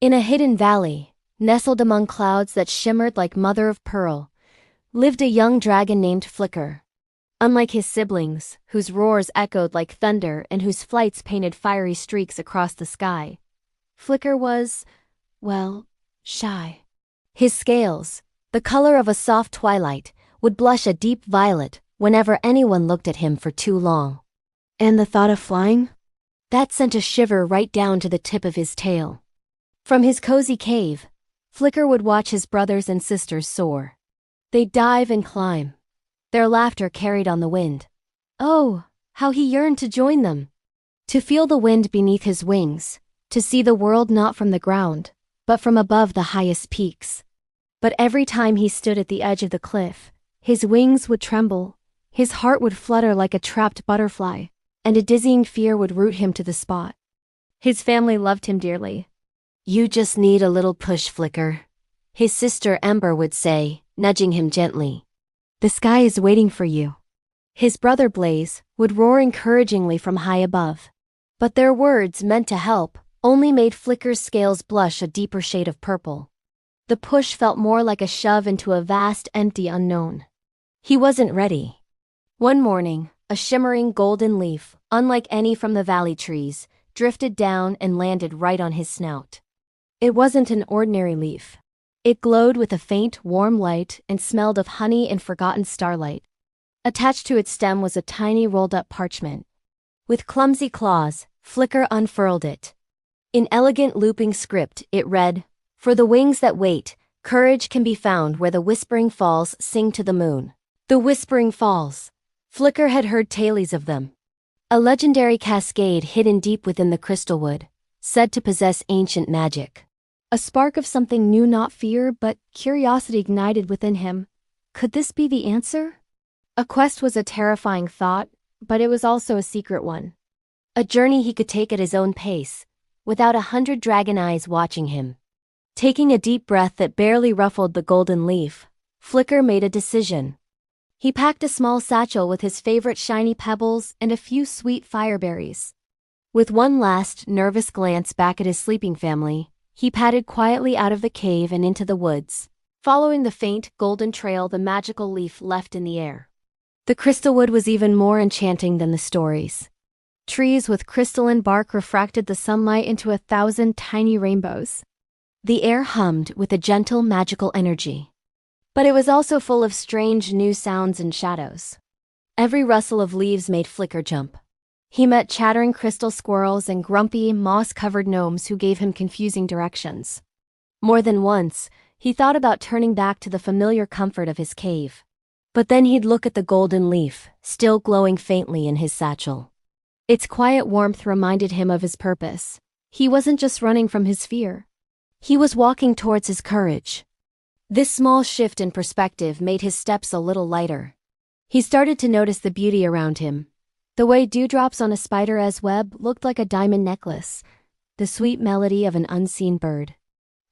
In a hidden valley, nestled among clouds that shimmered like mother of pearl, lived a young dragon named Flicker. Unlike his siblings, whose roars echoed like thunder and whose flights painted fiery streaks across the sky, Flicker was, well, shy. His scales, the color of a soft twilight, would blush a deep violet whenever anyone looked at him for too long. And the thought of flying? That sent a shiver right down to the tip of his tail. From his cozy cave, Flicker would watch his brothers and sisters soar. They'd dive and climb, their laughter carried on the wind. Oh, how he yearned to join them! To feel the wind beneath his wings, to see the world not from the ground, but from above the highest peaks. But every time he stood at the edge of the cliff, his wings would tremble, his heart would flutter like a trapped butterfly, and a dizzying fear would root him to the spot. His family loved him dearly. "You just need a little push, Flicker," his sister Ember would say, nudging him gently. "The sky is waiting for you." His brother Blaze would roar encouragingly from high above. But their words, meant to help, only made Flicker's scales blush a deeper shade of purple. The push felt more like a shove into a vast, empty unknown. He wasn't ready. One morning, a shimmering golden leaf, unlike any from the valley trees, drifted down and landed right on his snout. It wasn't an ordinary leaf. It glowed with a faint, warm light and smelled of honey and forgotten starlight. Attached to its stem was a tiny rolled-up parchment. With clumsy claws, Flicker unfurled it. In elegant looping script, it read, "For the wings that wait, courage can be found where the Whispering Falls sing to the moon." The Whispering Falls. Flicker had heard tales of them. A legendary cascade hidden deep within the crystal wood, said to possess ancient magic. A spark of something new, not fear, but curiosity ignited within him. Could this be the answer? A quest was a terrifying thought, but it was also a secret one. A journey he could take at his own pace, without 100 dragon eyes watching him. Taking a deep breath that barely ruffled the golden leaf, Flicker made a decision. He packed a small satchel with his favorite shiny pebbles and a few sweet fireberries. With one last, nervous glance back at his sleeping family, he padded quietly out of the cave and into the woods, following the faint, golden trail the magical leaf left in the air. The crystal wood was even more enchanting than the stories. Trees with crystalline bark refracted the sunlight into 1,000 tiny rainbows. The air hummed with a gentle, magical energy. But it was also full of strange, new sounds and shadows. Every rustle of leaves made Flicker jump. He met chattering crystal squirrels and grumpy, moss-covered gnomes who gave him confusing directions. More than once, he thought about turning back to the familiar comfort of his cave. But then he'd look at the golden leaf, still glowing faintly in his satchel. Its quiet warmth reminded him of his purpose. He wasn't just running from his fear. He was walking towards his courage. This small shift in perspective made his steps a little lighter. He started to notice the beauty around him. The way dewdrops on a spider's web looked like a diamond necklace, the sweet melody of an unseen bird.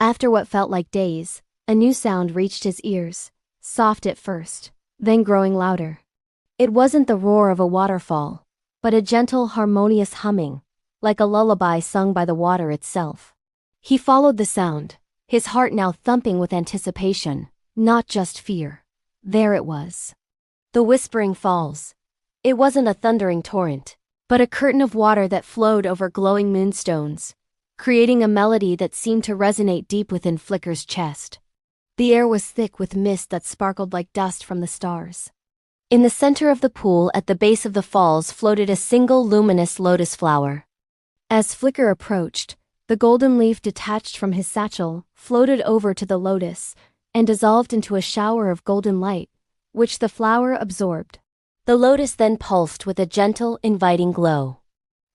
After what felt like days, a new sound reached his ears, soft at first, then growing louder. It wasn't the roar of a waterfall, but a gentle, harmonious humming, like a lullaby sung by the water itself. He followed the sound, his heart now thumping with anticipation, not just fear. There it was. The Whispering Falls. It wasn't a thundering torrent, but a curtain of water that flowed over glowing moonstones, creating a melody that seemed to resonate deep within Flicker's chest. The air was thick with mist that sparkled like dust from the stars. In the center of the pool at the base of the falls floated a single luminous lotus flower. As Flicker approached, the golden leaf detached from his satchel, floated over to the lotus, and dissolved into a shower of golden light, which the flower absorbed. The lotus then pulsed with a gentle, inviting glow.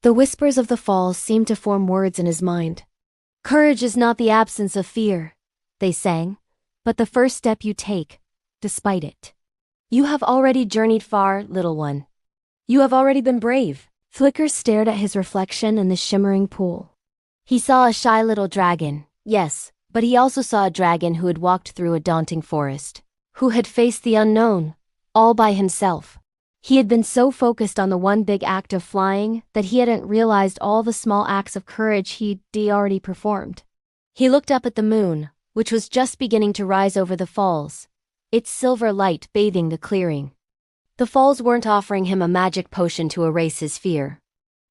The whispers of the falls seemed to form words in his mind. "Courage is not the absence of fear," they sang, "but the first step you take, despite it. You have already journeyed far, little one. You have already been brave." Flicker stared at his reflection in the shimmering pool. He saw a shy little dragon, yes, but he also saw a dragon who had walked through a daunting forest, who had faced the unknown, all by himself. He had been so focused on the one big act of flying that he hadn't realized all the small acts of courage he'd already performed. He looked up at the moon, which was just beginning to rise over the falls, its silver light bathing the clearing. The falls weren't offering him a magic potion to erase his fear.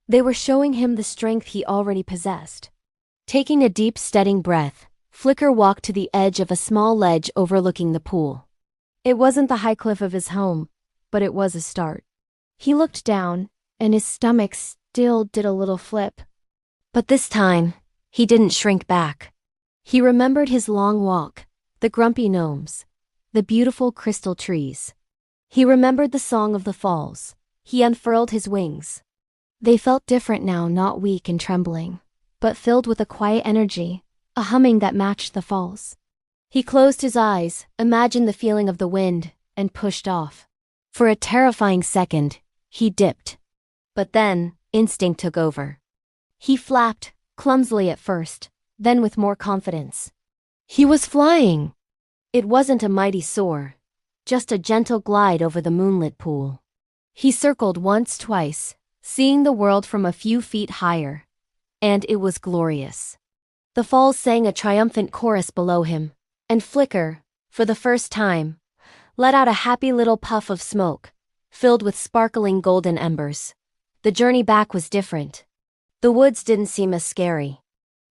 They were showing him the strength he already possessed. Taking a deep, steadying breath, Flicker walked to the edge of a small ledge overlooking the pool. It wasn't the high cliff of his home, but it was a start. He looked down, and his stomach still did a little flip. But this time, he didn't shrink back. He remembered his long walk, the grumpy gnomes, the beautiful crystal trees. He remembered the song of the falls. He unfurled his wings. They felt different now, not weak and trembling, but filled with a quiet energy, a humming that matched the falls. He closed his eyes, imagined the feeling of the wind, and pushed off. For a terrifying second, he dipped. But then, instinct took over. He flapped, clumsily at first, then with more confidence. He was flying! It wasn't a mighty soar, just a gentle glide over the moonlit pool. He circled once, twice, seeing the world from a few feet higher. And it was glorious. The falls sang a triumphant chorus below him, and Flicker, for the first time, let out a happy little puff of smoke, filled with sparkling golden embers. The journey back was different. The woods didn't seem as scary.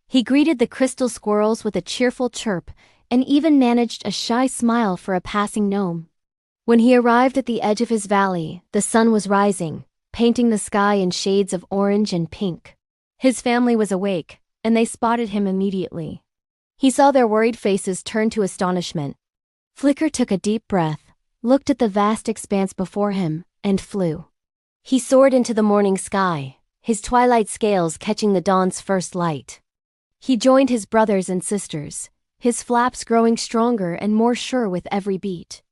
He greeted the crystal squirrels with a cheerful chirp and even managed a shy smile for a passing gnome. When he arrived at the edge of his valley, the sun was rising, painting the sky in shades of orange and pink. His family was awake, and they spotted him immediately. He saw their worried faces turn to astonishment. Flicker took a deep breath, looked at the vast expanse before him, and flew. He soared into the morning sky, his twilight scales catching the dawn's first light. He joined his brothers and sisters, his flaps growing stronger and more sure with every beat.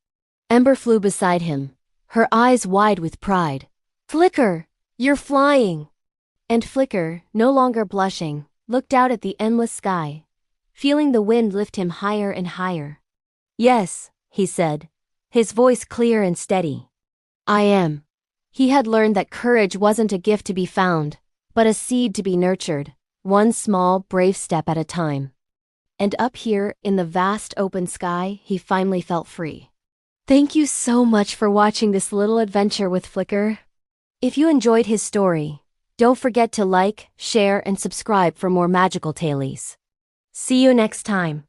Ember flew beside him, her eyes wide with pride. "Flicker, you're flying!" And Flicker, no longer blushing, looked out at the endless sky, feeling the wind lift him higher and higher. "Yes," he said, his voice clear and steady. "I am." He had learned that courage wasn't a gift to be found, but a seed to be nurtured, one small, brave step at a time. And up here, in the vast open sky, he finally felt free. Thank you so much for watching this little adventure with Flicker. If you enjoyed his story, don't forget to like, share, and subscribe for more magical tailies. See you next time.